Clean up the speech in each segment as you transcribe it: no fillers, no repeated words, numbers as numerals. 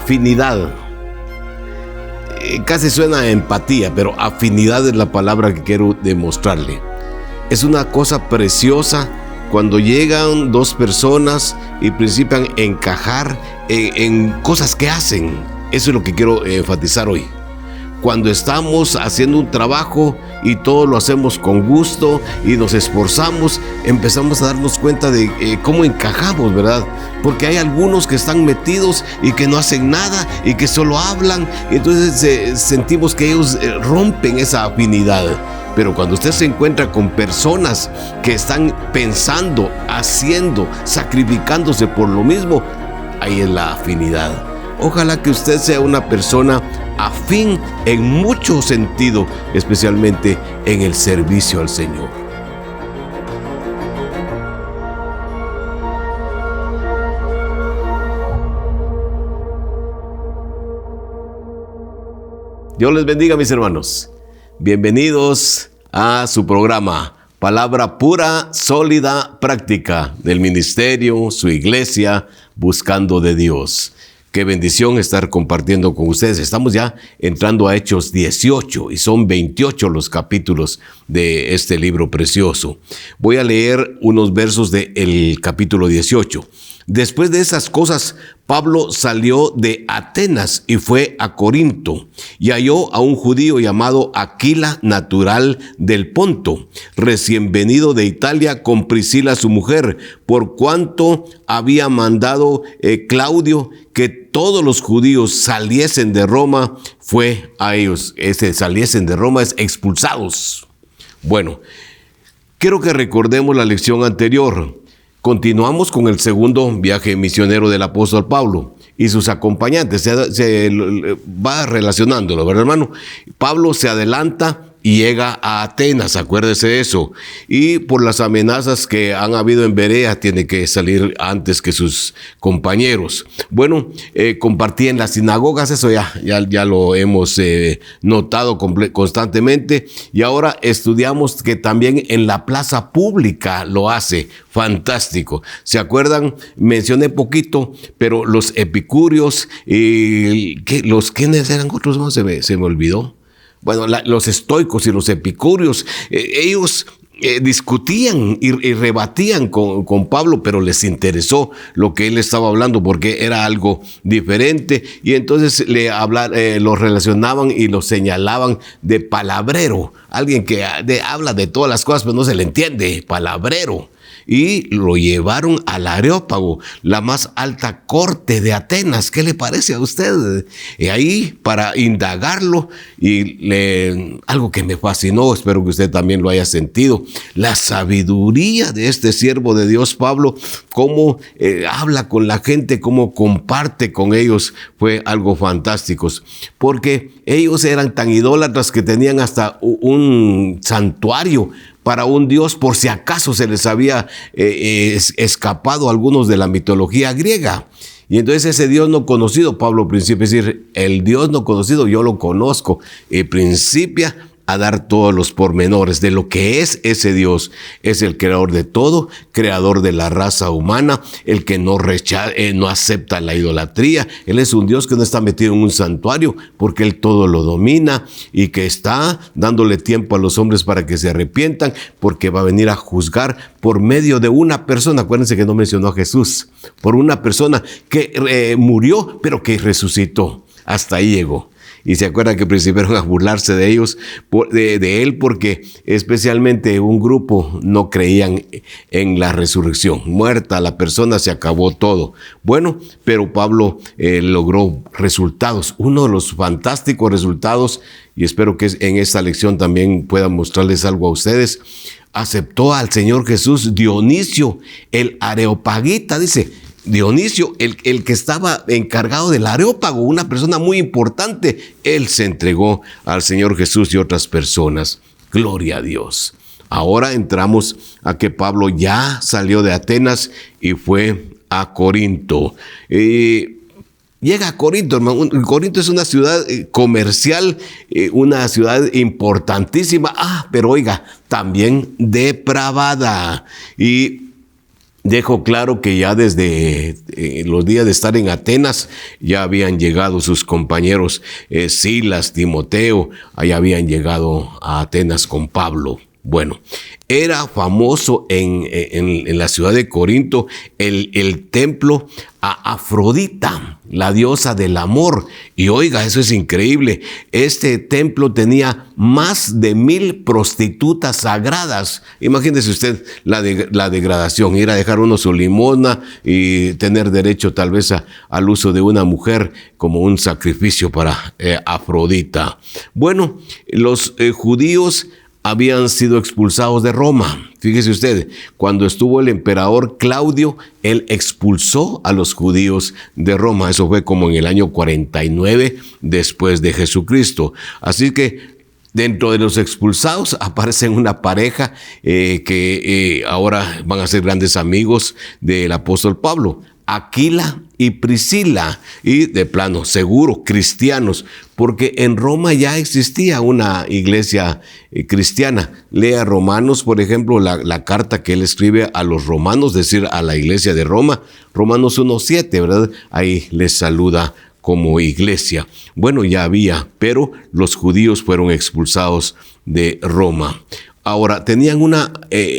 afinidad. Casi suena a empatía, pero afinidad es la palabra que quiero demostrarle. Es una cosa preciosa cuando llegan dos personas y principian a encajar en cosas que hacen. Eso es lo que quiero enfatizar hoy. Cuando estamos haciendo un trabajo y todo lo hacemos con gusto y nos esforzamos, empezamos a darnos cuenta de cómo encajamos, ¿verdad? Porque hay algunos que están metidos y que no hacen nada y que solo hablan, y entonces sentimos que ellos rompen esa afinidad. Pero cuando usted se encuentra con personas que están pensando, haciendo, sacrificándose por lo mismo, ahí es la afinidad. Ojalá que usted sea una persona afín en mucho sentido, especialmente en el servicio al Señor. Dios les bendiga, mis hermanos. Bienvenidos a su programa Palabra Pura, Sólida, Práctica del ministerio, su iglesia, Buscando de Dios. Qué bendición estar compartiendo con ustedes. Estamos ya entrando a Hechos 18 y son 28 los capítulos de este libro precioso. Voy a leer unos versos del capítulo 18. Después de esas cosas, Pablo salió de Atenas y fue a Corinto, y halló a un judío llamado Aquila, natural del Ponto, recién venido de Italia, con Priscila su mujer, por cuanto había mandado Claudio que todos los judíos saliesen de Roma. Fue a ellos. Saliesen de Roma es expulsados. Bueno, quiero que recordemos la lección anterior. Continuamos con el segundo viaje misionero del apóstol Pablo y sus acompañantes. Se va relacionándolo, ¿verdad, hermano? Pablo se adelanta y llega a Atenas, acuérdese de eso. Y por las amenazas que han habido en Berea, tiene que salir antes que sus compañeros. Bueno, compartí en las sinagogas, eso ya lo hemos notado constantemente. Y ahora estudiamos que también en la plaza pública lo hace. Fantástico. ¿Se acuerdan? Mencioné poquito, pero los epicúreos, ¿quiénes eran otros? No, se me olvidó. Bueno, los estoicos y los epicúreos, ellos discutían y rebatían con Pablo, pero les interesó lo que él estaba hablando porque era algo diferente, y entonces lo relacionaban y lo señalaban de palabrero, alguien que habla de todas las cosas pero no se le entiende, palabrero. Y lo llevaron al Areópago, la más alta corte de Atenas. ¿Qué le parece a usted? Y ahí para indagarlo, y algo que me fascinó, espero que usted también lo haya sentido, la sabiduría de este siervo de Dios, Pablo, cómo habla con la gente, cómo comparte con ellos, fue algo fantástico, porque ellos eran tan idólatras que tenían hasta un santuario para un dios, por si acaso se les había escapado algunos de la mitología griega. Y entonces ese Dios no conocido, Pablo principia a decir, el Dios no conocido yo lo conozco, y principia a dar todos los pormenores de lo que es ese Dios. Es el creador de todo, creador de la raza humana, el que no acepta la idolatría. Él es un Dios que no está metido en un santuario, porque Él todo lo domina, y que está dándole tiempo a los hombres para que se arrepientan, porque va a venir a juzgar por medio de una persona. Acuérdense que no mencionó a Jesús, por una persona que murió, pero que resucitó. Hasta ahí llegó. Y se acuerdan que principiaron a burlarse de ellos, de él, porque especialmente un grupo no creían en la resurrección. Muerta la persona, se acabó todo. Bueno, pero Pablo logró resultados, uno de los fantásticos resultados, y espero que en esta lección también pueda mostrarles algo a ustedes. Aceptó al Señor Jesús Dionisio, el areopagita, dice. Dionisio, el que estaba encargado del Areópago, una persona muy importante, él se entregó al Señor Jesús y otras personas. Gloria a Dios. Ahora entramos a que Pablo ya salió de Atenas y fue a Corinto. Llega a Corinto, hermano. Corinto es una ciudad comercial, una ciudad importantísima. Pero oiga, también depravada. Y dejó claro que ya desde los días de estar en Atenas ya habían llegado sus compañeros Silas, Timoteo, allá habían llegado a Atenas con Pablo. Bueno, era famoso en la ciudad de Corinto el templo a Afrodita, la diosa del amor. Y oiga, eso es increíble. Este templo tenía más de 1000 prostitutas sagradas. Imagínese usted la degradación, ir a dejar uno su limosna y tener derecho tal vez al uso de una mujer como un sacrificio para Afrodita. Bueno, los judíos habían sido expulsados de Roma. Fíjese usted, cuando estuvo el emperador Claudio, él expulsó a los judíos de Roma. Eso fue como en el año 49 después de Jesucristo. Así que dentro de los expulsados aparecen una pareja que ahora van a ser grandes amigos del apóstol Pablo. Aquila y Priscila, y de plano seguro cristianos, porque en Roma ya existía una iglesia cristiana. Lea Romanos, por ejemplo, la carta que él escribe a los romanos, es decir, a la iglesia de Roma, Romanos 1:7, ¿verdad? Ahí les saluda como iglesia. Bueno, ya había, pero los judíos fueron expulsados de Roma. Ahora, tenían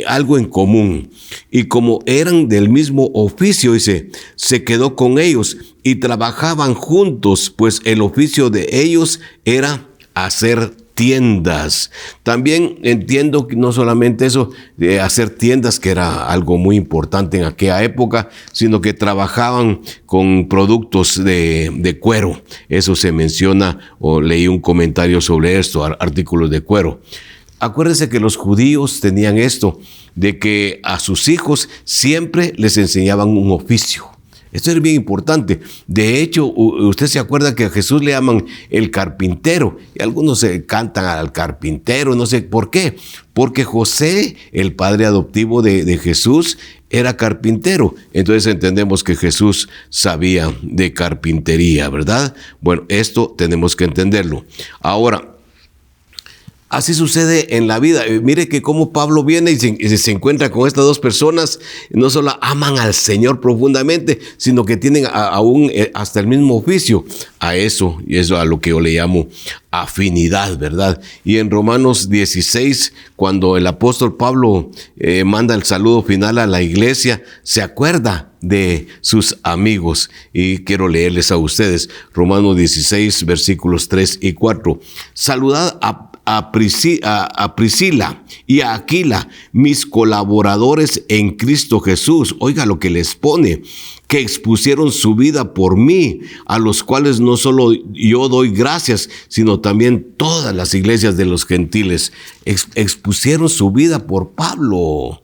algo en común, y como eran del mismo oficio, dice, se quedó con ellos y trabajaban juntos, pues el oficio de ellos era hacer tiendas. También entiendo que no solamente eso de hacer tiendas, que era algo muy importante en aquella época, sino que trabajaban con productos de cuero. Eso se menciona, o leí un comentario sobre esto, artículos de cuero. Acuérdense que los judíos tenían esto, de que a sus hijos siempre les enseñaban un oficio. Esto es bien importante. De hecho, usted se acuerda que a Jesús le llaman el carpintero, y algunos se cantan al carpintero, no sé por qué. Porque José, el padre adoptivo de Jesús, era carpintero. Entonces entendemos que Jesús sabía de carpintería, ¿verdad? Bueno, esto tenemos que entenderlo. Ahora, así sucede en la vida. Mire que como Pablo viene y se encuentra con estas dos personas, no solo aman al Señor profundamente, sino que tienen aún hasta el mismo oficio. A eso, y eso a lo que yo le llamo afinidad, ¿verdad? Y en Romanos 16, cuando el apóstol Pablo manda el saludo final a la iglesia, se acuerda de sus amigos, y quiero leerles a ustedes. Romanos 16, versículos 3 y 4. Saludad a Priscila y a Aquila, mis colaboradores en Cristo Jesús. Oiga lo que les pone, que expusieron su vida por mí, a los cuales no solo yo doy gracias, sino también todas las iglesias de los gentiles expusieron su vida por Pablo.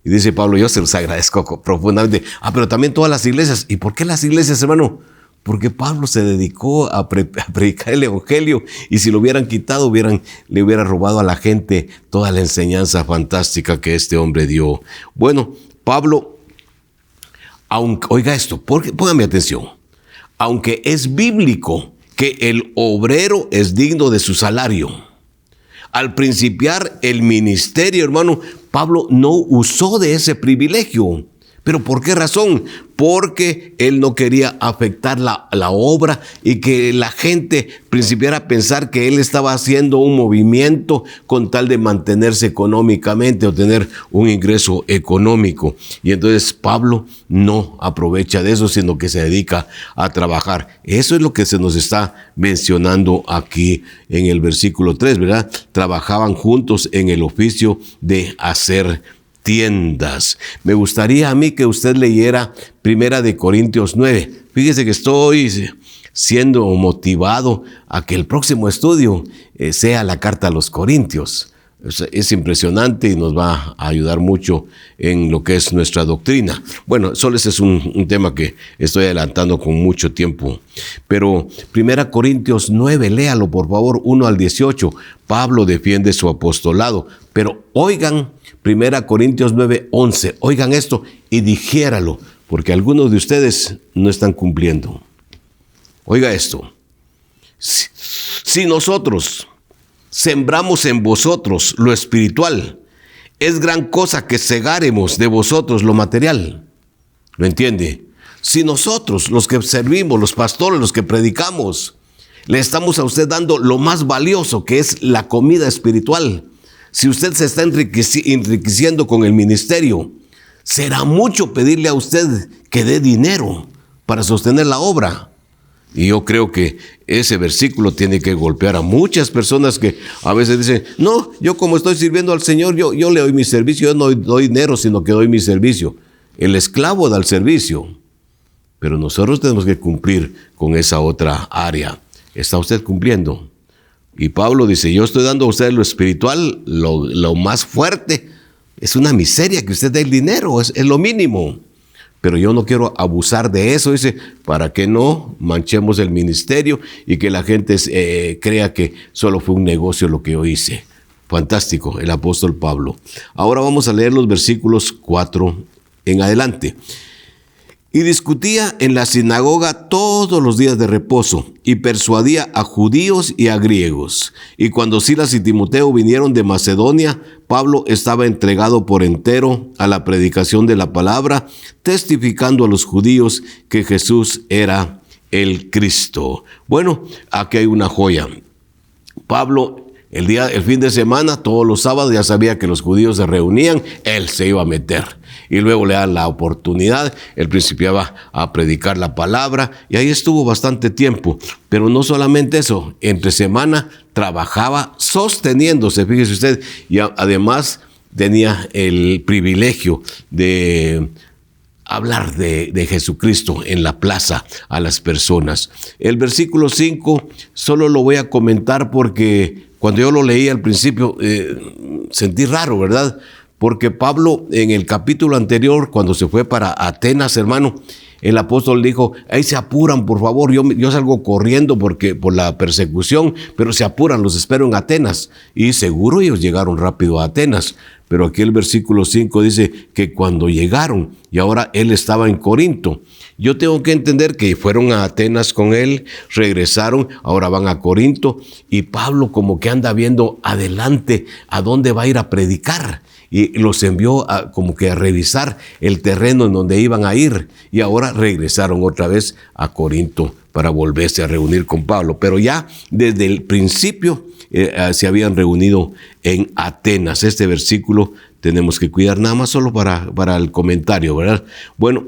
Y dice Pablo, yo se los agradezco profundamente. Pero también todas las iglesias. ¿Y por qué las iglesias, hermano? Porque Pablo se dedicó a predicar el evangelio, y si lo hubieran quitado, le hubiera robado a la gente toda la enseñanza fantástica que este hombre dio. Bueno, Pablo, oiga esto, póngame atención, aunque es bíblico que el obrero es digno de su salario, al principiar el ministerio, hermano, Pablo no usó de ese privilegio. ¿Pero por qué razón? Porque él no quería afectar la obra y que la gente principiara a pensar que él estaba haciendo un movimiento con tal de mantenerse económicamente o tener un ingreso económico. Y entonces Pablo no aprovecha de eso, sino que se dedica a trabajar. Eso es lo que se nos está mencionando aquí en el versículo 3, ¿verdad? Trabajaban juntos en el oficio de hacer tiendas. Me gustaría a mí que usted leyera 1 Corintios 9. Fíjese que estoy siendo motivado a que el próximo estudio sea la carta a los Corintios. Es impresionante y nos va a ayudar mucho en lo que es nuestra doctrina. Bueno, solo ese es un tema que estoy adelantando con mucho tiempo. Pero 1 Corintios 9, léalo por favor, 1 al 18. Pablo defiende su apostolado. Pero oigan 1 Corintios 9, 11. Oigan esto y dijéralo, porque algunos de ustedes no están cumpliendo. Oiga esto. Si nosotros sembramos en vosotros lo espiritual, Es gran cosa que cegáremos de vosotros lo material. ¿Lo entiende? Si nosotros, los que servimos, los pastores, los que predicamos, le estamos a usted dando lo más valioso, que es la comida espiritual, si usted se está enriqueciendo con el ministerio, será mucho pedirle a usted que dé dinero para sostener la obra. Y yo creo que ese versículo tiene que golpear a muchas personas que a veces dicen, no, yo como estoy sirviendo al Señor, yo le doy mi servicio, yo no doy dinero, sino que doy mi servicio. El esclavo da el servicio, pero nosotros tenemos que cumplir con esa otra área. ¿Está usted cumpliendo? Y Pablo dice, yo estoy dando a usted lo espiritual, lo más fuerte. Es una miseria que usted dé el dinero, es lo mínimo. Pero yo no quiero abusar de eso, dice, para que no manchemos el ministerio y que la gente crea que solo fue un negocio lo que yo hice. Fantástico, el apóstol Pablo. Ahora vamos a leer los versículos 4 en adelante. Y discutía en la sinagoga todos los días de reposo, y persuadía a judíos y a griegos. Y cuando Silas y Timoteo vinieron de Macedonia, Pablo estaba entregado por entero a la predicación de la palabra, testificando a los judíos que Jesús era el Cristo. Bueno, aquí hay una joya. Pablo, el fin de semana, todos los sábados, ya sabía que los judíos se reunían, él se iba a meter. Y luego le dan la oportunidad, él principiaba a predicar la palabra, y ahí estuvo bastante tiempo. Pero no solamente eso, entre semana trabajaba sosteniéndose, fíjese usted, y además tenía el privilegio de hablar de Jesucristo en la plaza a las personas. El versículo 5 solo lo voy a comentar porque cuando yo lo leí al principio sentí raro, ¿verdad? Porque Pablo en el capítulo anterior, cuando se fue para Atenas, hermano, el apóstol dijo, ahí se apuran, por favor, yo salgo corriendo por la persecución, pero se apuran, los espero en Atenas. Y seguro ellos llegaron rápido a Atenas. Pero aquí el versículo 5 dice que cuando llegaron, y ahora él estaba en Corinto. Yo tengo que entender que fueron a Atenas con él, regresaron, ahora van a Corinto, y Pablo como que anda viendo adelante a dónde va a ir a predicar. Y los envió como que a revisar el terreno en donde iban a ir. Y ahora regresaron otra vez a Corinto para volverse a reunir con Pablo. Pero ya desde el principio se habían reunido en Atenas. Este versículo tenemos que cuidar nada más solo para el comentario, ¿verdad? Bueno,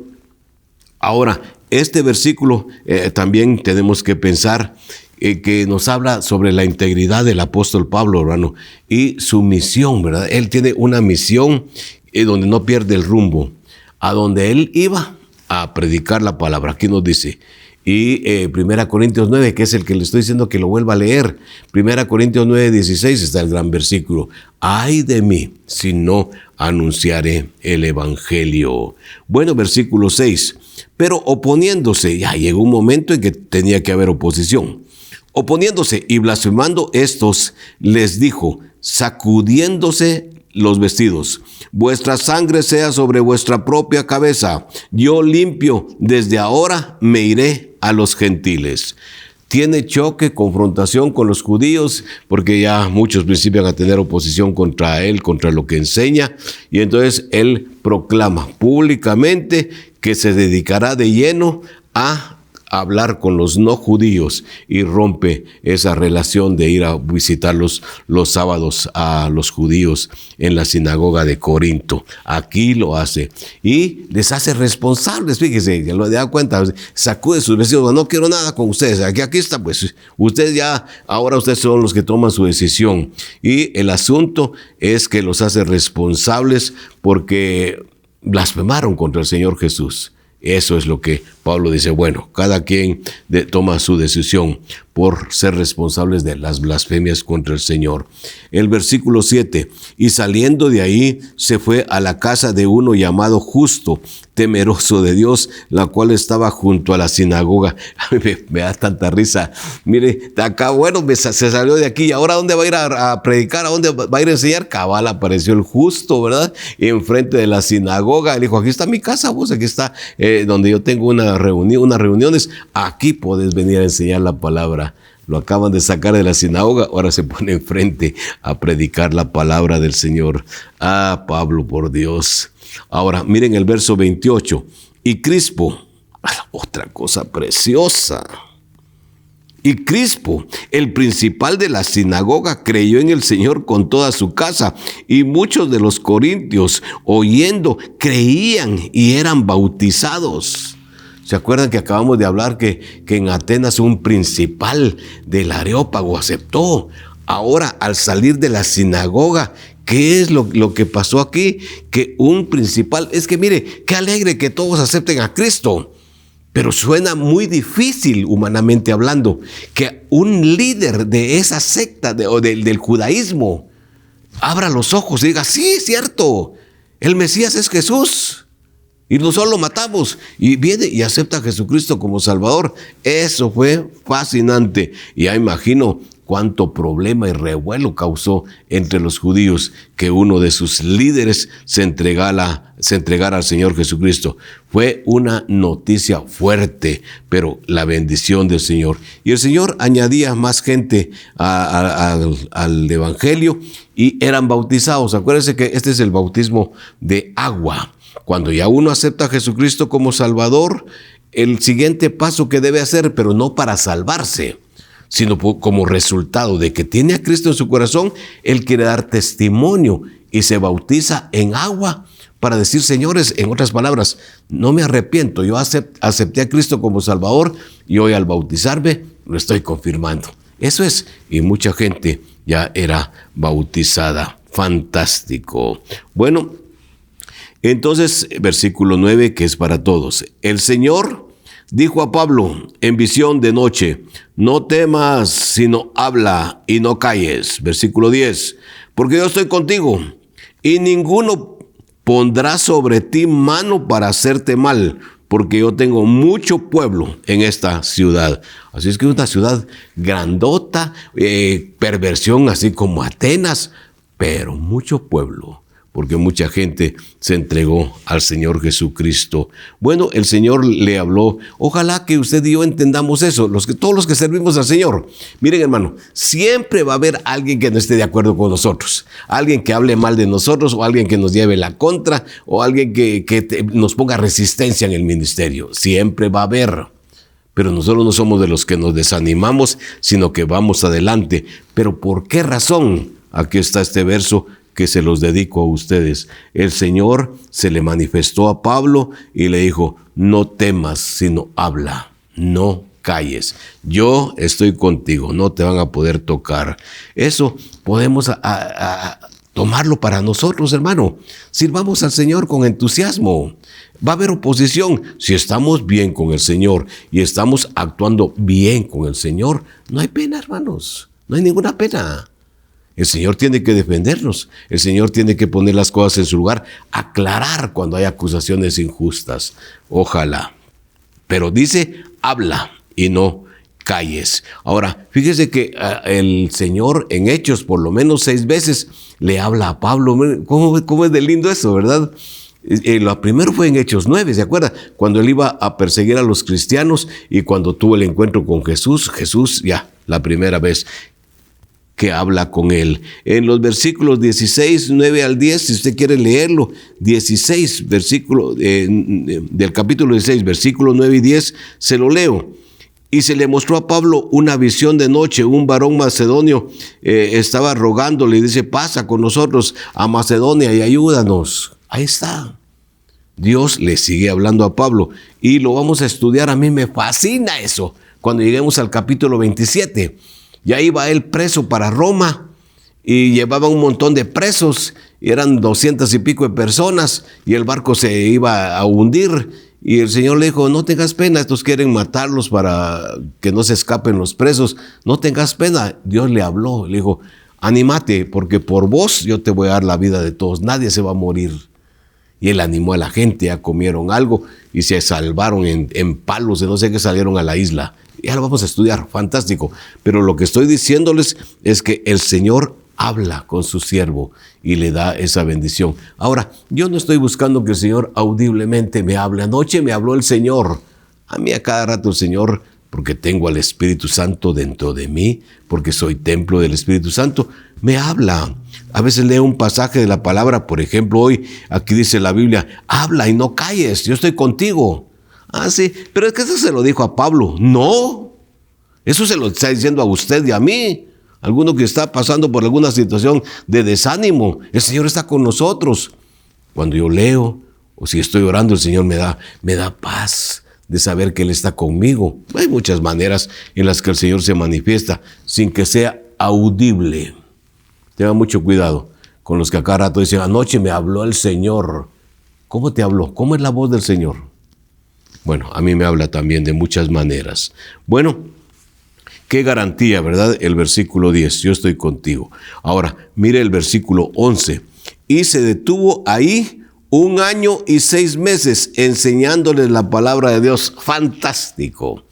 ahora este versículo también tenemos que pensar que nos habla sobre la integridad del apóstol Pablo, hermano, y su misión, ¿verdad? Él tiene una misión donde no pierde el rumbo, a donde él iba a predicar la palabra. Aquí nos dice, y 1 Corintios 9, que es el que le estoy diciendo que lo vuelva a leer, 1 Corintios 9, 16 está el gran versículo, ay de mí si no anunciaré el evangelio. Bueno, versículo 6, pero oponiéndose, ya llegó un momento en que tenía que haber oposición. Oponiéndose y blasfemando estos, les dijo, sacudiéndose los vestidos, vuestra sangre sea sobre vuestra propia cabeza, yo limpio, desde ahora me iré a los gentiles. Tiene choque, confrontación con los judíos, porque ya muchos principian a tener oposición contra él, contra lo que enseña, y entonces él proclama públicamente que se dedicará de lleno a hablar con los no judíos y rompe esa relación de ir a visitar los sábados a los judíos en la sinagoga de Corinto. Aquí lo hace y les hace responsables, fíjese, que lo da cuenta, sacude sus vestidos, no quiero nada con ustedes, aquí está, pues ahora ustedes son los que toman su decisión. Y el asunto es que los hace responsables porque blasfemaron contra el Señor Jesús. Eso es lo que Pablo dice, bueno, cada quien toma su decisión por ser responsables de las blasfemias contra el Señor. El versículo 7, y saliendo de ahí se fue a la casa de uno llamado Justo, temeroso de Dios, la cual estaba junto a la sinagoga. A mí me da tanta risa. Mire, acá, bueno, se salió de aquí, ¿y ahora dónde va a ir a predicar? ¿A dónde va a ir a enseñar? Cabal, apareció el Justo, ¿verdad? Y enfrente de la sinagoga, él dijo, aquí está mi casa, vos, aquí está donde yo tengo unas reuniones, aquí podés venir a enseñar la palabra. Lo acaban de sacar de la sinagoga, ahora se pone enfrente a predicar la palabra del Señor. Ah, Pablo, por Dios. Ahora, miren el verso 28. Y Crispo, otra cosa preciosa. Y Crispo, el principal de la sinagoga, creyó en el Señor con toda su casa, y muchos de los corintios, oyendo, creían y eran bautizados. ¿Se acuerdan que acabamos de hablar que en Atenas un principal del Areópago aceptó? Ahora, al salir de la sinagoga, ¿qué es lo que pasó aquí? Que un principal, es que mire, qué alegre que todos acepten a Cristo. Pero suena muy difícil, humanamente hablando, que un líder de esa secta del judaísmo abra los ojos y diga, sí, es cierto, el Mesías es Jesús. Y nosotros lo matamos. Y viene y acepta a Jesucristo como Salvador. Eso fue fascinante. Y ya imagino cuánto problema y revuelo causó entre los judíos que uno de sus líderes se entregara al Señor Jesucristo. Fue una noticia fuerte, pero la bendición del Señor. Y el Señor añadía más gente al Evangelio y eran bautizados. Acuérdense que este es el bautismo de agua. Cuando ya uno acepta a Jesucristo como Salvador, el siguiente paso que debe hacer, pero no para salvarse, sino como resultado de que tiene a Cristo en su corazón, él quiere dar testimonio y se bautiza en agua para decir, señores, en otras palabras, no me arrepiento, yo acepté a Cristo como Salvador y hoy al bautizarme lo estoy confirmando. Eso es, y mucha gente ya era bautizada. Fantástico. Bueno, entonces, versículo 9, que es para todos. El Señor dijo a Pablo en visión de noche, no temas, sino habla y no calles. Versículo 10, porque yo estoy contigo y ninguno pondrá sobre ti mano para hacerte mal, porque yo tengo mucho pueblo en esta ciudad. Así es que es una ciudad grandota, perversión así como Atenas, pero mucho pueblo, porque mucha gente se entregó al Señor Jesucristo. Bueno, el Señor le habló. Ojalá que usted y yo entendamos eso, todos los que servimos al Señor. Miren, hermano, siempre va a haber alguien que no esté de acuerdo con nosotros, alguien que hable mal de nosotros, o alguien que nos lleve la contra, o alguien que nos ponga resistencia en el ministerio. Siempre va a haber. Pero nosotros no somos de los que nos desanimamos, sino que vamos adelante. ¿Pero por qué razón? Aquí está este verso que se los dedico a ustedes. El Señor se le manifestó a Pablo y le dijo, no temas, sino habla, no calles. Yo estoy contigo, no te van a poder tocar. Eso podemos tomarlo para nosotros, hermano. Sirvamos al Señor con entusiasmo. Va a haber oposición. Si estamos bien con el Señor y estamos actuando bien con el Señor, no hay pena, hermanos. No hay ninguna pena. El Señor tiene que defendernos. El Señor tiene que poner las cosas en su lugar, aclarar cuando hay acusaciones injustas. Ojalá. Pero dice, habla y no calles. Ahora, fíjese que el Señor en Hechos, por lo menos 6 veces, le habla a Pablo. ¿Cómo es de lindo eso, verdad? Lo primero fue en Hechos 9, ¿se acuerda? Cuando él iba a perseguir a los cristianos y cuando tuvo el encuentro con Jesús, ya, la primera vez que habla con él. En los versículos 16, 9 al 10, si usted quiere leerlo, 16, versículo del capítulo 16, versículos 9 y 10, se lo leo. Y se le mostró a Pablo una visión de noche. Un varón macedonio estaba rogándole y dice, pasa con nosotros a Macedonia y ayúdanos. Ahí está. Dios le sigue hablando a Pablo y lo vamos a estudiar. A mí me fascina eso. Cuando lleguemos al capítulo 27, ya iba él preso para Roma y llevaba un montón de presos y eran 200 y pico de personas y el barco se iba a hundir. Y el Señor le dijo, no tengas pena, estos quieren matarlos para que no se escapen los presos. No tengas pena. Dios le habló, le dijo, anímate, porque por vos yo te voy a dar la vida de todos, nadie se va a morir. Y él animó a la gente, ya comieron algo y se salvaron en palos de no sé qué, salieron a la isla. Ya lo vamos a estudiar, fantástico. Pero lo que estoy diciéndoles es que el Señor habla con su siervo y le da esa bendición. Ahora, yo no estoy buscando que el Señor audiblemente me hable. Anoche me habló el Señor. A mí a cada rato el Señor porque tengo al Espíritu Santo dentro de mí, porque soy templo del Espíritu Santo, me habla. A veces leo un pasaje de la palabra, por ejemplo, hoy aquí dice la Biblia, habla y no calles, yo estoy contigo. Ah, sí, pero es que eso se lo dijo a Pablo. No, eso se lo está diciendo a usted y a mí. Alguno que está pasando por alguna situación de desánimo, el Señor está con nosotros. Cuando yo leo, o si estoy orando, el Señor me da paz de saber que Él está conmigo. Hay muchas maneras en las que el Señor se manifiesta sin que sea audible. Tenga mucho cuidado con los que a cada rato dicen, anoche me habló el Señor. ¿Cómo te habló? ¿Cómo es la voz del Señor? Bueno, a mí me habla también de muchas maneras. Bueno, qué garantía, ¿verdad? El versículo 10, yo estoy contigo. Ahora, mire el versículo 11. Y se detuvo ahí 1 año y 6 meses enseñándoles la palabra de Dios. Fantástico. 1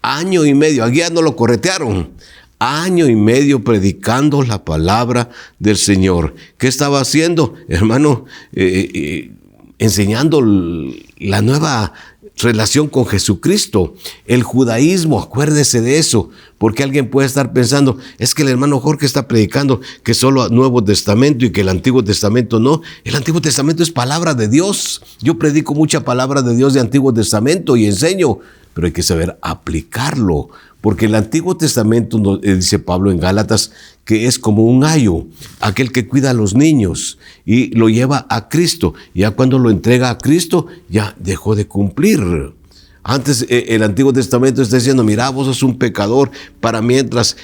año y medio, aquí ya no lo corretearon. 1 año y medio predicando la palabra del Señor. ¿Qué estaba haciendo, hermano? Enseñando la nueva relación con Jesucristo. El judaísmo, acuérdese de eso, porque alguien puede estar pensando, es que el hermano Jorge está predicando que solo Nuevo Testamento y que el Antiguo Testamento no. El Antiguo Testamento es palabra de Dios. Yo predico mucha palabra de Dios de Antiguo Testamento y enseño, pero hay que saber aplicarlo, porque el Antiguo Testamento, dice Pablo en Gálatas, que es como un ayo, aquel que cuida a los niños y lo lleva a Cristo. Ya cuando lo entrega a Cristo, ya dejó de cumplir. Antes el Antiguo Testamento está diciendo, mira, vos sos un pecador, para mientras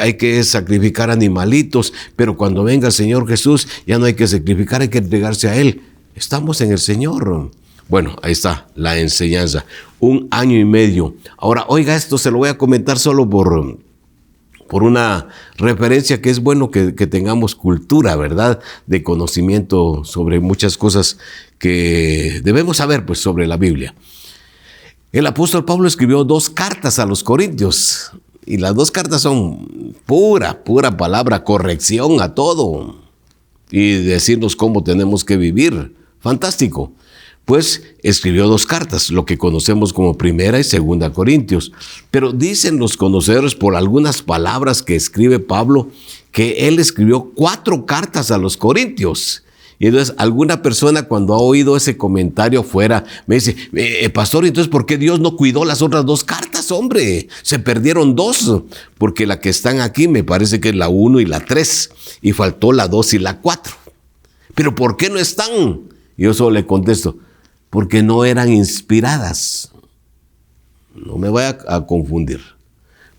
hay que sacrificar animalitos, pero cuando venga el Señor Jesús, ya no hay que sacrificar, hay que entregarse a Él. Estamos en el Señor. Bueno, ahí está la enseñanza. 1 año y medio. Ahora, oiga, esto se lo voy a comentar solo por una referencia que es bueno que tengamos cultura, ¿verdad? De conocimiento sobre muchas cosas que debemos saber, pues, sobre la Biblia. El apóstol Pablo escribió 2 cartas a los Corintios. Y las 2 cartas son pura palabra, corrección a todo. Y decirnos cómo tenemos que vivir. Fantástico. Pues escribió 2 cartas, lo que conocemos como 1 y 2 Corintios. Pero dicen los conocedores por algunas palabras que escribe Pablo, que él escribió 4 cartas a los Corintios. Y entonces alguna persona cuando ha oído ese comentario fuera, me dice, pastor, entonces ¿por qué Dios no cuidó las otras 2 cartas, hombre? Se perdieron 2, porque la que están aquí me parece que es la 1 y la 3, y faltó la 2 y la 4. ¿Pero por qué no están? Y yo solo le contesto, porque no eran inspiradas. No me vaya a confundir.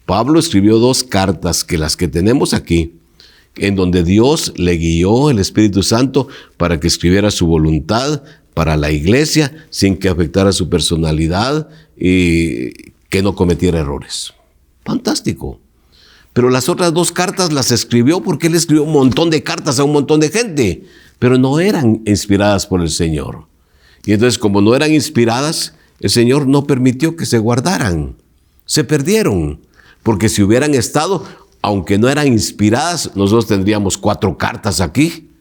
Pablo escribió 2 cartas, que las que tenemos aquí, en donde Dios le guió el Espíritu Santo para que escribiera su voluntad para la iglesia, sin que afectara su personalidad y que no cometiera errores. Fantástico. Pero las otras 2 cartas las escribió porque él escribió un montón de cartas a un montón de gente, pero no eran inspiradas por el Señor. Y entonces, como no eran inspiradas, el Señor no permitió que se guardaran. Se perdieron. Porque si hubieran estado, aunque no eran inspiradas, nosotros tendríamos 4 cartas aquí,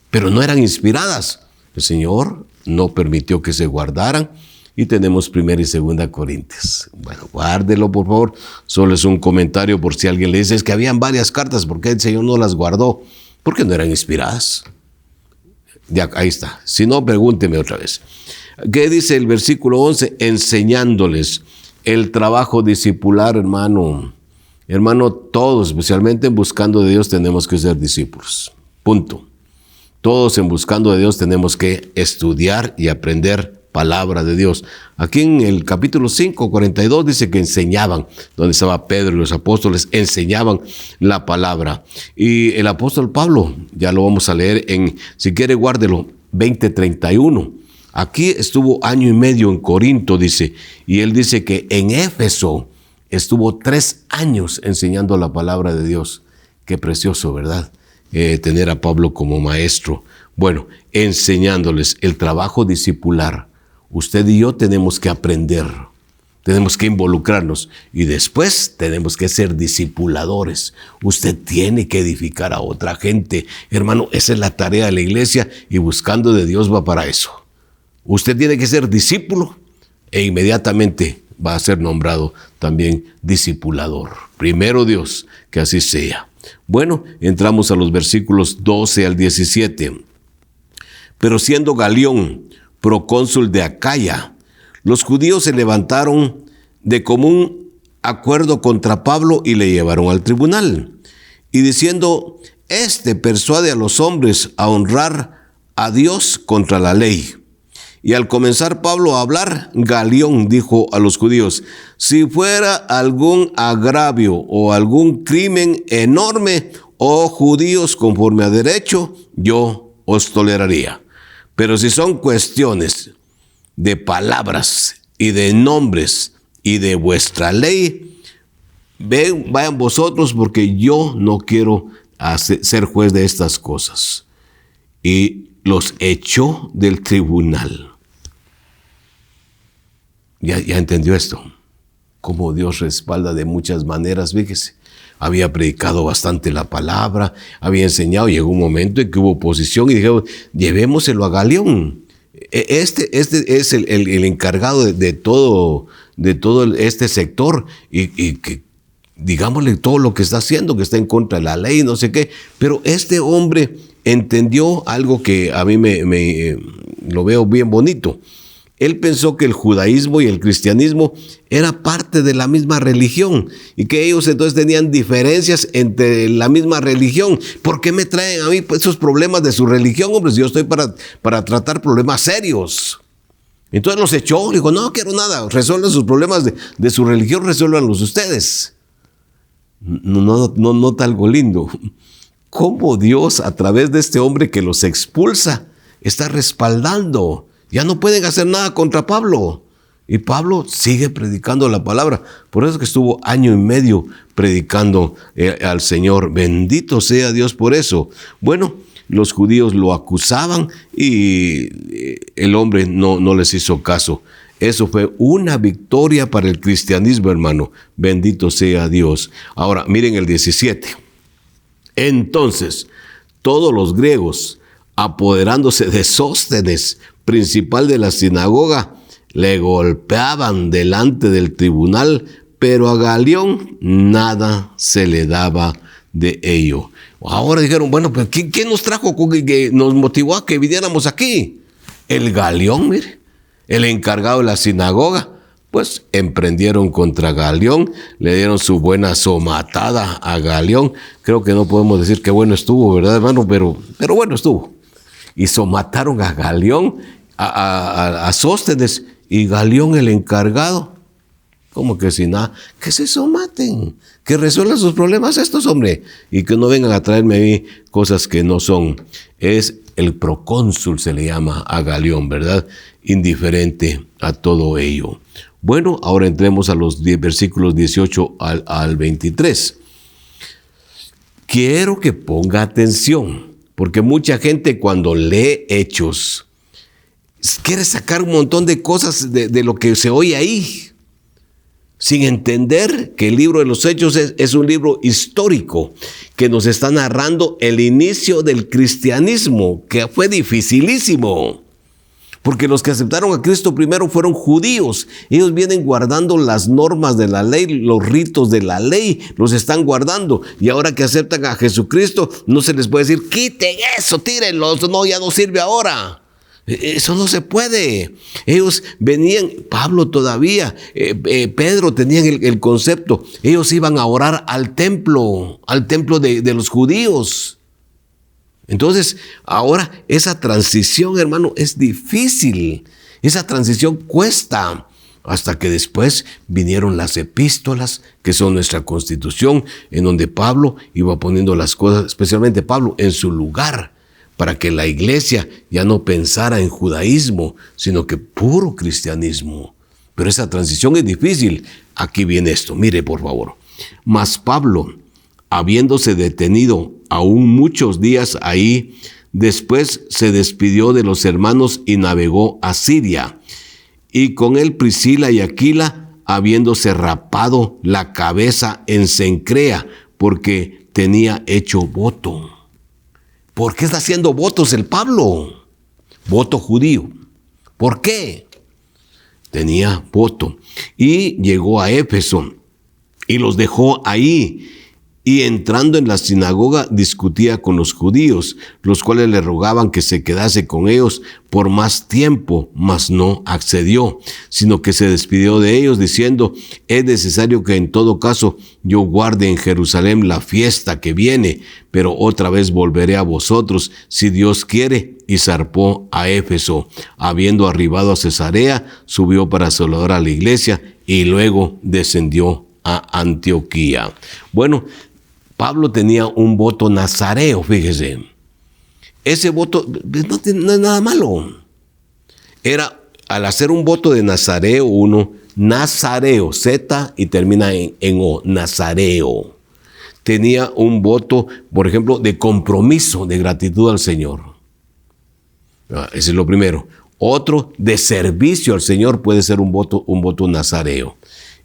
pero no eran inspiradas. El Señor no permitió que se guardaran y tenemos 1 y 2 Corintios. Bueno, guárdelo, por favor. Solo es un comentario por si alguien le dice, es que habían varias cartas, ¿por qué el Señor no las guardó? Porque no eran inspiradas. Ya, ahí está. Si no, pregúnteme otra vez. ¿Qué dice el versículo 11? Enseñándoles el trabajo discipular, hermano. Hermano, todos, especialmente en Buscando de Dios, tenemos que ser discípulos. Punto. Todos en Buscando de Dios tenemos que estudiar y aprender palabra de Dios. Aquí en el capítulo 5, 42 dice que enseñaban, donde estaba Pedro y los apóstoles, enseñaban la palabra. Y el apóstol Pablo, ya lo vamos a leer en, si quiere guárdelo, 20:31. Aquí estuvo 1 año y medio en Corinto, dice, y él dice que en Éfeso estuvo 3 años enseñando la palabra de Dios. Qué precioso, ¿verdad? Tener a Pablo como maestro. Bueno, enseñándoles el trabajo discipular. Usted y yo tenemos que aprender, tenemos que involucrarnos y después tenemos que ser discipuladores. Usted tiene que edificar a otra gente. Hermano, esa es la tarea de la iglesia y Buscando de Dios va para eso. Usted tiene que ser discípulo e inmediatamente va a ser nombrado también discipulador. Primero Dios, que así sea. Bueno, entramos a los versículos 12 al 17. Pero siendo Galión procónsul de Acaya, los judíos se levantaron de común acuerdo contra Pablo y le llevaron al tribunal. Y diciendo, este persuade a los hombres a honrar a Dios contra la ley. Y al comenzar Pablo a hablar, Galión dijo a los judíos, si fuera algún agravio o algún crimen enorme, oh judíos, conforme a derecho, yo os toleraría. Pero si son cuestiones de palabras y de nombres y de vuestra ley, vayan vosotros, porque yo no quiero ser juez de estas cosas. Y los echó del tribunal. Ya entendió esto. Cómo Dios respalda de muchas maneras, fíjese. Había predicado bastante la palabra, había enseñado, llegó un momento en que hubo oposición y dijeron, llevémoselo a Galión. Este es el encargado de todo este sector y que digámosle todo lo que está haciendo, que está en contra de la ley, no sé qué. Pero este hombre entendió algo que a mí me lo veo bien bonito. Él pensó que el judaísmo y el cristianismo era parte de la misma religión y que ellos entonces tenían diferencias entre la misma religión. ¿Por qué me traen a mí esos problemas de su religión, hombre? Si yo estoy para tratar problemas serios. Entonces los echó, dijo, no quiero nada, resuelvan sus problemas de su religión, resuélvanlos ustedes. No nota algo lindo. ¿Cómo Dios, a través de este hombre que los expulsa, está respaldando? Ya no pueden hacer nada contra Pablo. Y Pablo sigue predicando la palabra. Por eso es que estuvo 1.5 años predicando al Señor. Bendito sea Dios por eso. Bueno, los judíos lo acusaban y el hombre no les hizo caso. Eso fue una victoria para el cristianismo, hermano. Bendito sea Dios. Ahora, miren el 17. Entonces, todos los griegos, apoderándose de Sóstenes, principal de la sinagoga, le golpeaban delante del tribunal, pero a Galión nada se le daba de ello. Ahora dijeron, bueno, pues ¿quién nos trajo, que nos motivó a que viniéramos aquí? El Galión, mire, el encargado de la sinagoga. Pues emprendieron contra Galión, le dieron su buena somatada a Galión. Creo que no podemos decir que bueno estuvo, ¿verdad, hermano? Pero bueno estuvo. Y somataron a Galión, a Sóstenes, y Galión, el encargado, como que si nada, que se somaten, que resuelvan sus problemas estos, hombre, y que no vengan a traerme a mí cosas que no son. Es el procónsul, se le llama a Galión, ¿verdad? Indiferente a todo ello. Bueno, ahora entremos a los versículos 18 al 23. Quiero que ponga atención, porque mucha gente cuando lee Hechos quiere sacar un montón de cosas de lo que se oye ahí, sin entender que el libro de los Hechos es un libro histórico que nos está narrando el inicio del cristianismo, que fue dificilísimo. Porque los que aceptaron a Cristo primero fueron judíos. Ellos vienen guardando las normas de la ley, los ritos de la ley, los están guardando. Y ahora que aceptan a Jesucristo, no se les puede decir, quiten eso, tírenlo, no, ya no sirve ahora. Eso no se puede. Ellos venían, Pablo todavía, Pedro tenían el concepto. Ellos iban a orar al templo de los judíos. Entonces, ahora esa transición, hermano, es difícil. Esa transición cuesta. Hasta que después vinieron las epístolas, que son nuestra constitución, en donde Pablo iba poniendo las cosas, especialmente Pablo, en su lugar, para que la iglesia ya no pensara en judaísmo, sino que puro cristianismo. Pero esa transición es difícil. Aquí viene esto, mire por favor. Mas Pablo, habiéndose detenido aún muchos días ahí, después se despidió de los hermanos y navegó a Siria. Y con él Priscila y Aquila, habiéndose rapado la cabeza en Cencrea, porque tenía hecho voto. ¿Por qué está haciendo votos el Pablo? Voto judío. ¿Por qué? tenía voto. Y llegó a Éfeso y los dejó ahí. Y entrando en la sinagoga discutía con los judíos, los cuales le rogaban que se quedase con ellos por más tiempo, mas no accedió, sino que se despidió de ellos diciendo: es necesario que en todo caso yo guarde en Jerusalén la fiesta que viene, pero otra vez volveré a vosotros, si Dios quiere. Y zarpó a Éfeso. Habiendo arribado a Cesarea, subió para saludar a la iglesia y luego descendió a Antioquía. Bueno, Pablo tenía un voto nazareo, fíjese. Ese voto no es nada malo. Era, al hacer un voto de nazareo, nazareo, Z y termina en O, nazareo. Tenía un voto, por ejemplo, de compromiso, de gratitud al Señor. Ese es lo primero. Otro, de servicio al Señor, puede ser un voto nazareo.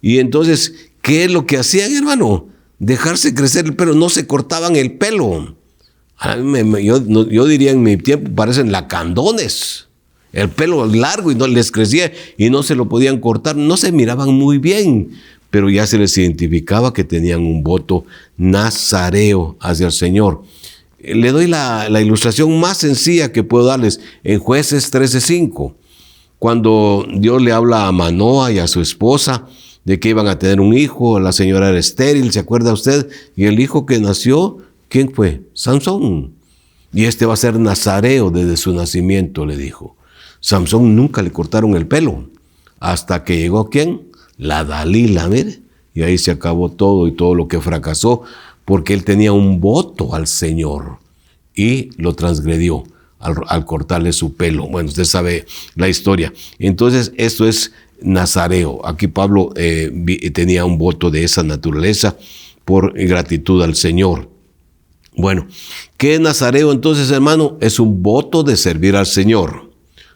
Y entonces, ¿qué es lo que hacían, hermano? Dejarse crecer el pelo, no se cortaban el pelo. Yo diría en mi tiempo parecen lacandones. El pelo largo y no les crecía y no se lo podían cortar, no se miraban muy bien, pero ya se les identificaba que tenían un voto nazareo hacia el Señor. Le doy la ilustración más sencilla que puedo darles en Jueces 13:5, cuando Dios le habla a Manoa y a su esposa de que iban a tener un hijo. La señora era estéril, ¿se acuerda usted? Y el hijo que nació, ¿quién fue? Sansón. Y este va a ser nazareo desde su nacimiento, le dijo. Sansón nunca le cortaron el pelo, hasta que llegó, ¿quién? La Dalila, mire. Y ahí se acabó todo y todo lo que fracasó, porque él tenía un voto al Señor y lo transgredió al cortarle su pelo. Bueno, usted sabe la historia. Entonces, esto es nazareo. Aquí Pablo tenía un voto de esa naturaleza por gratitud al Señor. Bueno, ¿qué es nazareo entonces, hermano? Es un voto de servir al Señor.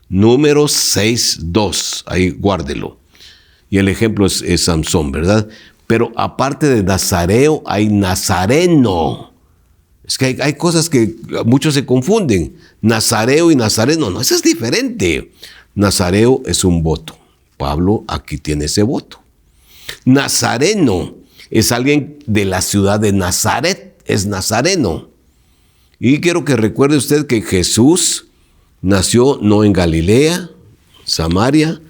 Números 6:2, ahí guárdelo. Y el ejemplo es Samson, ¿verdad? Pero aparte de nazareo, hay nazareno. Es que hay cosas que muchos se confunden. Nazareo y nazareno, no, eso es diferente. Nazareo es un voto. Pablo aquí tiene ese voto. Nazareno es alguien de la ciudad de Nazaret, es nazareno. Y quiero que recuerde usted que Jesús nació no en Galilea, Samaria,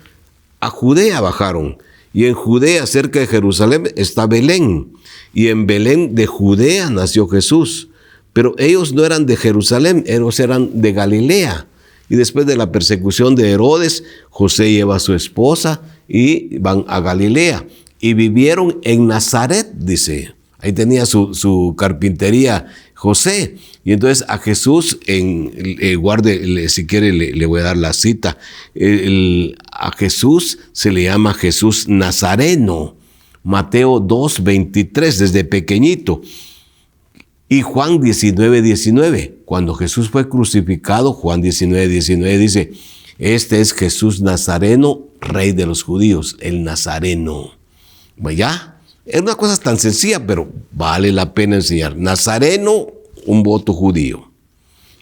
a Judea bajaron. Y en Judea, cerca de Jerusalén, está Belén. Y en Belén de Judea nació Jesús. Pero ellos no eran de Jerusalén, ellos eran de Galilea. Y después de la persecución de Herodes, José lleva a su esposa y van a Galilea. Y vivieron en Nazaret, dice. Ahí tenía su carpintería José. Y entonces a Jesús, guarde, si quiere le voy a dar la cita. A Jesús se le llama Jesús Nazareno. Mateo 2:23, desde pequeñito. Y Juan 19:19, cuando Jesús fue crucificado, Juan 19:19 dice: este es Jesús Nazareno, rey de los judíos, el Nazareno. Bueno, ya, es una cosa tan sencilla, pero vale la pena enseñar. Nazareno, un voto judío.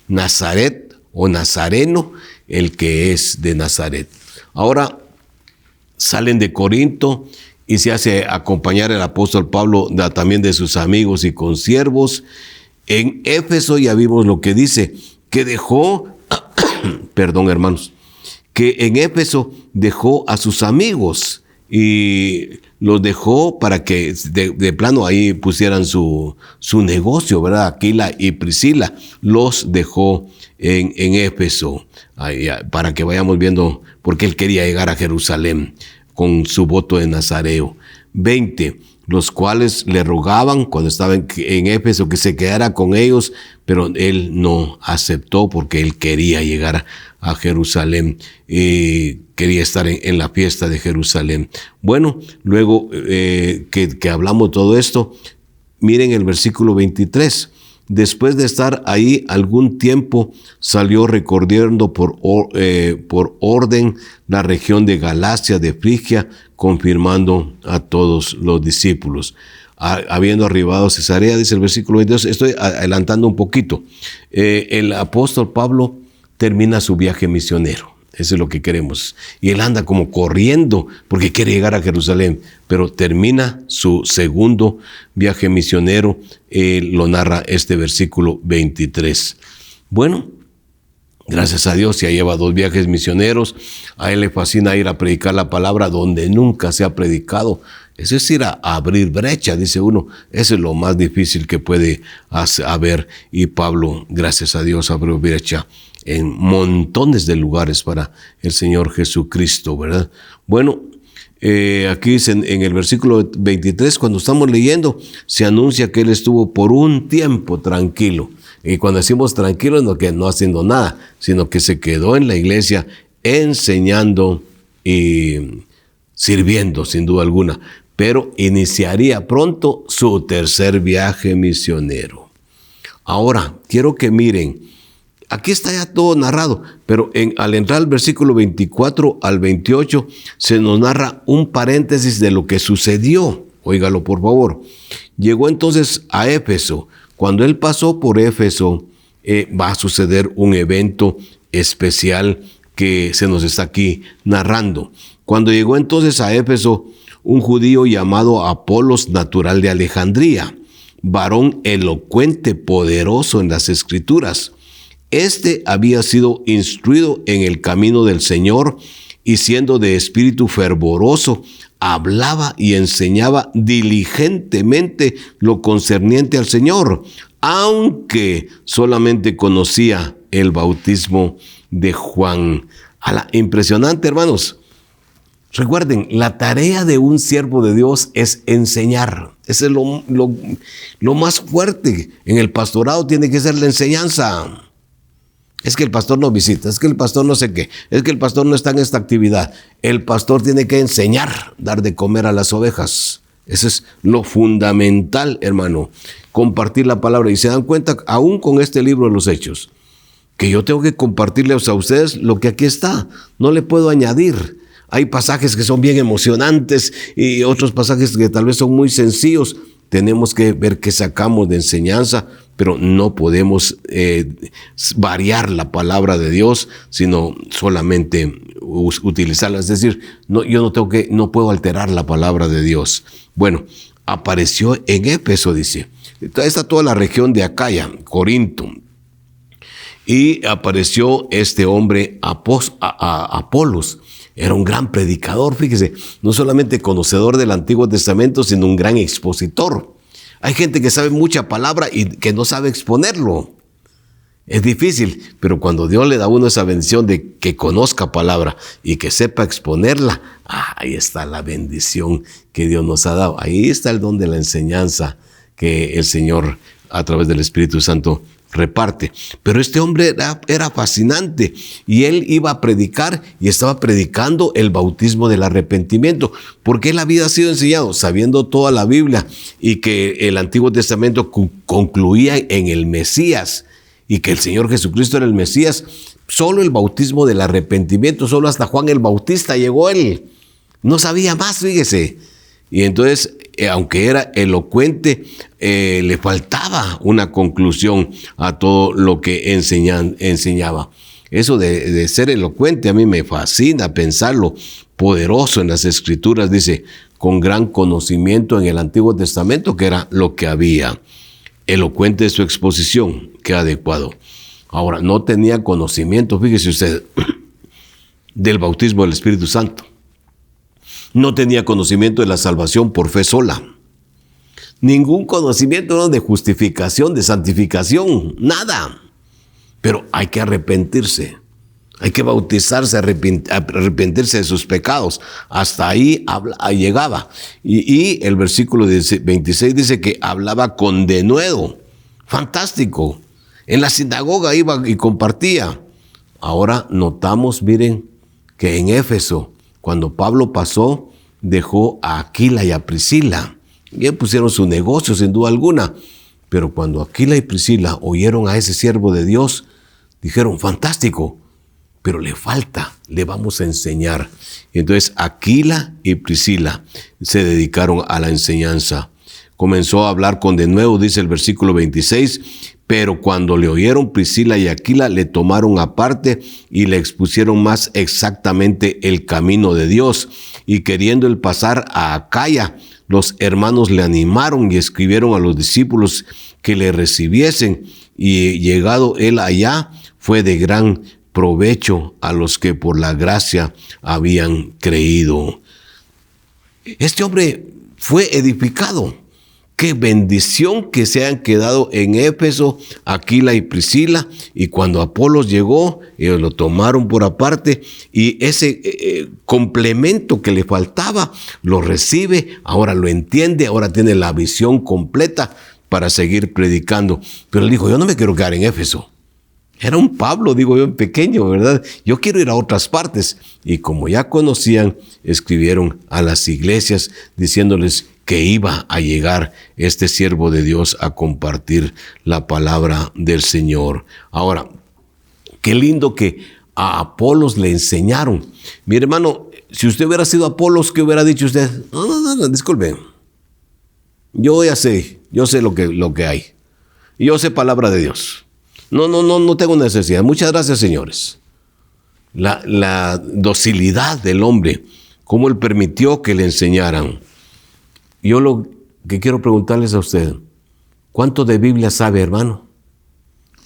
Nazaret o Nazareno, el que es de Nazaret. Ahora salen de Corinto y se hace acompañar el apóstol Pablo también de sus amigos y consiervos. En Éfeso ya vimos lo que dice, que dejó, perdón hermanos, que en Éfeso dejó a sus amigos y los dejó para que de plano ahí pusieran su negocio, ¿verdad? Aquila y Priscila los dejó en Éfeso, ahí, para que vayamos viendo, porque él quería llegar a Jerusalén con su voto de nazareo. 20, los cuales le rogaban cuando estaba en Éfeso que se quedara con ellos, pero él no aceptó porque él quería llegar a Jerusalén y quería estar en la fiesta de Jerusalén. Bueno, luego que hablamos todo esto, miren el versículo 23. Después de estar ahí algún tiempo, salió recorriendo por orden la región de Galacia, de Frigia, confirmando a todos los discípulos. Habiendo arribado a Cesarea, dice el versículo 22, estoy adelantando un poquito. El apóstol Pablo termina su viaje misionero. Eso es lo que queremos. Y él anda como corriendo porque quiere llegar a Jerusalén, pero termina su segundo viaje misionero. Lo narra este versículo 23. Bueno, gracias a Dios, ya lleva 2 viajes misioneros. A él le fascina ir a predicar la palabra donde nunca se ha predicado. Eso es ir a abrir brecha, dice uno. Eso es lo más difícil que puede haber. Y Pablo, gracias a Dios, abrió brecha en montones de lugares para el Señor Jesucristo, ¿verdad? Bueno, aquí dice en el versículo 23, cuando estamos leyendo, se anuncia que él estuvo por un tiempo tranquilo. Y cuando decimos tranquilo, no que no haciendo nada, sino que se quedó en la iglesia enseñando y sirviendo, sin duda alguna. Pero iniciaría pronto su tercer viaje misionero. Ahora, quiero que miren, aquí está ya todo narrado, pero al entrar al versículo 24 al 28, se nos narra un paréntesis de lo que sucedió. Óigalo, por favor. Llegó entonces a Éfeso. Cuando él pasó por Éfeso, va a suceder un evento especial que se nos está aquí narrando. Cuando llegó entonces a Éfeso, un judío llamado Apolos, natural de Alejandría, varón elocuente, poderoso en las Escrituras. Este había sido instruido en el camino del Señor y siendo de espíritu fervoroso, hablaba y enseñaba diligentemente lo concerniente al Señor, aunque solamente conocía el bautismo de Juan. Impresionante, hermanos. Recuerden, la tarea de un siervo de Dios es enseñar. Ese es lo más fuerte. En el pastorado tiene que ser la enseñanza. Es que el pastor no visita, es que el pastor no sé qué, es que el pastor no está en esta actividad. El pastor tiene que enseñar, dar de comer a las ovejas. Eso es lo fundamental, hermano. Compartir la palabra. Y se dan cuenta, aún con este libro de los Hechos, que yo tengo que compartirles a ustedes lo que aquí está. No le puedo añadir. Hay pasajes que son bien emocionantes y otros pasajes que tal vez son muy sencillos. Tenemos que ver qué sacamos de enseñanza, pero no podemos variar la palabra de Dios, sino solamente utilizarla. Es decir, no puedo alterar la palabra de Dios. Bueno, apareció en Éfeso, dice. Está toda la región de Acaya, Corinto. Y apareció este hombre Apolos. Era un gran predicador, fíjese, no solamente conocedor del Antiguo Testamento, sino un gran expositor. Hay gente que sabe mucha palabra y que no sabe exponerlo. Es difícil, pero cuando Dios le da a uno esa bendición de que conozca palabra y que sepa exponerla, ahí está la bendición que Dios nos ha dado. Ahí está el don de la enseñanza que el Señor, a través del Espíritu Santo, reparte. Pero este hombre era fascinante y él iba a predicar y estaba predicando el bautismo del arrepentimiento, porque él había sido enseñado sabiendo toda la Biblia y que el Antiguo Testamento concluía en el Mesías y que el Señor Jesucristo era el Mesías. Solo el bautismo del arrepentimiento, solo hasta Juan el Bautista llegó él. No sabía más, fíjese. Y entonces, aunque era elocuente, le faltaba una conclusión a todo lo que enseñaba. Eso de ser elocuente a mí me fascina pensarlo. Poderoso en las Escrituras, dice, con gran conocimiento en el Antiguo Testamento, que era lo que había. Elocuente su exposición, qué adecuado. Ahora, no tenía conocimiento, fíjese usted, del bautismo del Espíritu Santo. No tenía conocimiento de la salvación por fe sola. Ningún conocimiento de justificación, de santificación, nada. Pero hay que arrepentirse. Hay que bautizarse, arrepentirse de sus pecados. Hasta ahí llegaba. Y el versículo 26 dice que hablaba con denuedo. Fantástico. En la sinagoga iba y compartía. Ahora notamos, miren, que en Éfeso, cuando Pablo pasó, dejó a Aquila y a Priscila. Bien pusieron su negocio, sin duda alguna. Pero cuando Aquila y Priscila oyeron a ese siervo de Dios, dijeron, fantástico, pero le falta, le vamos a enseñar. Entonces Aquila y Priscila se dedicaron a la enseñanza. Comenzó a hablar con denuedo, dice el versículo 26, Pero cuando le oyeron Priscila y Aquila, le tomaron aparte y le expusieron más exactamente el camino de Dios. Y queriendo él pasar a Acaya, los hermanos le animaron y escribieron a los discípulos que le recibiesen. Y llegado él allá, fue de gran provecho a los que por la gracia habían creído. Este hombre fue edificado. Qué bendición que se han quedado en Éfeso, Aquila y Priscila, y cuando Apolos llegó, ellos lo tomaron por aparte, y ese complemento que le faltaba, lo recibe, ahora lo entiende, ahora tiene la visión completa para seguir predicando. Pero él dijo, yo no me quiero quedar en Éfeso. Era un Pablo, digo yo, en pequeño, ¿verdad? Yo quiero ir a otras partes. Y como ya conocían, escribieron a las iglesias diciéndoles que iba a llegar este siervo de Dios a compartir la palabra del Señor. Ahora, qué lindo que a Apolos le enseñaron. Mi hermano, si usted hubiera sido Apolos, ¿qué hubiera dicho usted? No, disculpe. Yo ya sé, yo sé lo que hay. Yo sé palabra de Dios. No tengo necesidad. Muchas gracias, señores. La docilidad del hombre, cómo él permitió que le enseñaran. Yo lo que quiero preguntarles a usted, ¿cuánto de Biblia sabe, hermano?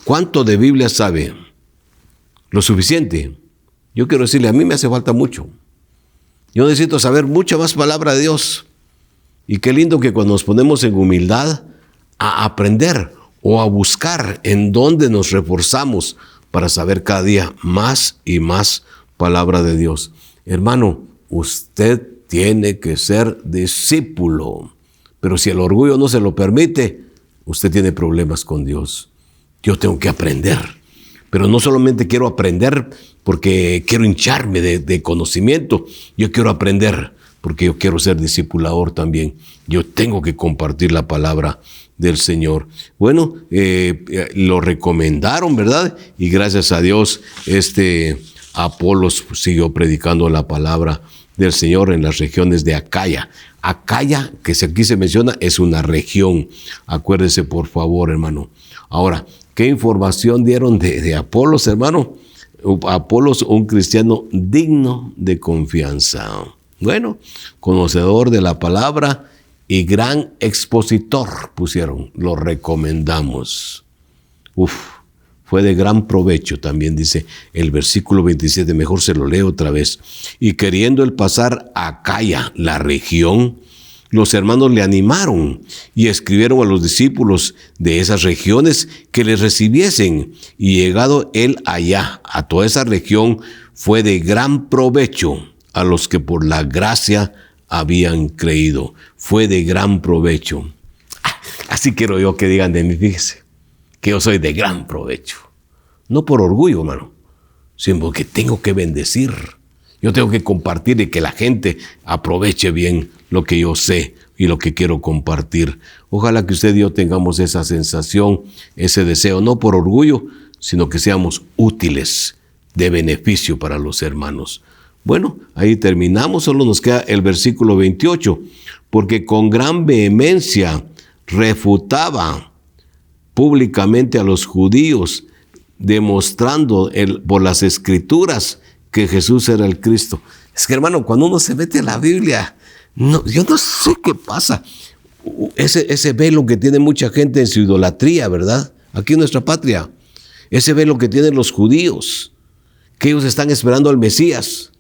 ¿Cuánto de Biblia sabe? Lo suficiente. Yo quiero decirle, a mí me hace falta mucho. Yo necesito saber mucha más palabra de Dios. Y qué lindo que cuando nos ponemos en humildad a aprender o a buscar en dónde nos reforzamos para saber cada día más y más palabra de Dios. Hermano, usted tiene que ser discípulo. Pero si el orgullo no se lo permite, usted tiene problemas con Dios. Yo tengo que aprender. Pero no solamente quiero aprender porque quiero hincharme de conocimiento. Yo quiero aprender porque yo quiero ser discipulador también. Yo tengo que compartir la palabra del Señor. Bueno, lo recomendaron, ¿verdad? Y gracias a Dios, Apolos siguió predicando la palabra del Señor en las regiones de Acaya. Acaya, que aquí se menciona, es una región. Acuérdese, por favor, hermano. Ahora, ¿qué información dieron de Apolos, hermano? Apolos, un cristiano digno de confianza. Bueno, conocedor de la palabra y gran expositor, pusieron, lo recomendamos. Fue de gran provecho, también dice el versículo 27, mejor se lo leo otra vez. Y queriendo él pasar a Acaya, la región, los hermanos le animaron y escribieron a los discípulos de esas regiones que les recibiesen. Y llegado él allá, a toda esa región, fue de gran provecho a los que por la gracia habían creído. Fue de gran provecho. Así quiero yo que digan de mí, fíjese, que yo soy de gran provecho. No por orgullo, hermano, sino porque tengo que bendecir. Yo tengo que compartir y que la gente aproveche bien lo que yo sé y lo que quiero compartir. Ojalá que usted y yo tengamos esa sensación, ese deseo, no por orgullo, sino que seamos útiles, de beneficio para los hermanos. Bueno, ahí terminamos, solo nos queda el versículo 28, porque con gran vehemencia refutaba públicamente a los judíos, demostrando por las escrituras que Jesús era el Cristo. Es que, hermano, cuando uno se mete a la Biblia, yo no sé qué pasa. Ese velo que tiene mucha gente en su idolatría, ¿verdad? Aquí en nuestra patria. Ese velo que tienen los judíos, que ellos están esperando al Mesías.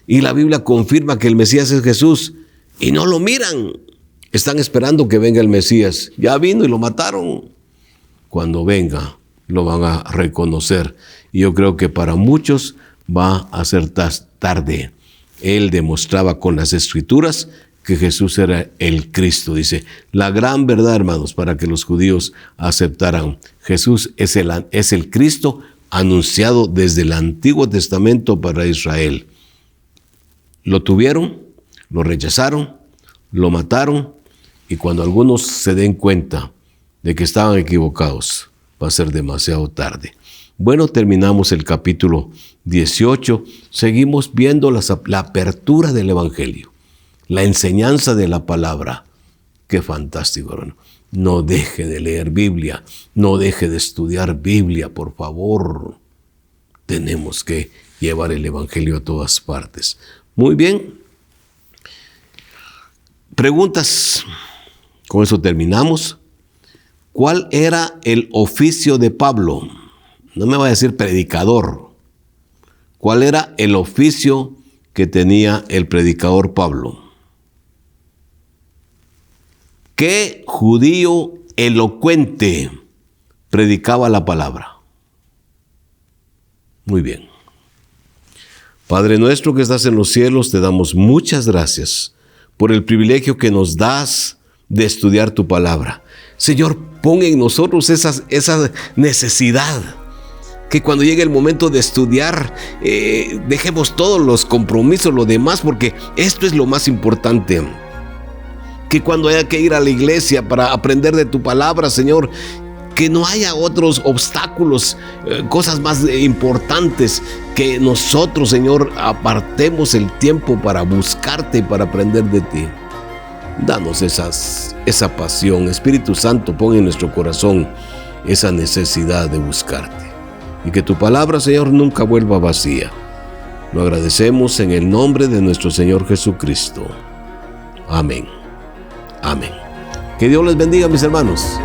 Y la Biblia confirma que el Mesías es Jesús. Y no lo miran. Están esperando que venga el Mesías. Ya vino y lo mataron. Cuando venga, lo van a reconocer. Y yo creo que para muchos va a ser tarde. Él demostraba con las Escrituras que Jesús era el Cristo. Dice, la gran verdad, hermanos, para que los judíos aceptaran. Jesús es el Cristo anunciado desde el Antiguo Testamento para Israel. Lo tuvieron, lo rechazaron, lo mataron, y cuando algunos se den cuenta de que estaban equivocados, va a ser demasiado tarde. Bueno, terminamos el capítulo 18, seguimos viendo la apertura del Evangelio, la enseñanza de la palabra. Qué fantástico, hermano. no deje de leer Biblia, no deje de estudiar Biblia, por favor. Tenemos que llevar el Evangelio a todas partes. Muy bien. Preguntas. Con eso terminamos. ¿Cuál era el oficio de Pablo? No me va a decir predicador. ¿Cuál era el oficio que tenía el predicador Pablo? ¿Qué judío elocuente predicaba la palabra? Muy bien. Padre nuestro que estás en los cielos, te damos muchas gracias por el privilegio que nos das de estudiar tu palabra. Señor, pon en nosotros esa necesidad, que cuando llegue el momento de estudiar, dejemos todos los compromisos, lo demás, porque esto es lo más importante. Que cuando haya que ir a la iglesia para aprender de tu palabra, Señor, que no haya otros obstáculos, cosas más importantes, que nosotros, Señor, apartemos el tiempo para buscarte y para aprender de ti. Danos esa pasión. Espíritu Santo, pon en nuestro corazón esa necesidad de buscarte. Y que tu palabra, Señor, nunca vuelva vacía. Lo agradecemos en el nombre de nuestro Señor Jesucristo. Amén. Amén. Que Dios les bendiga, mis hermanos.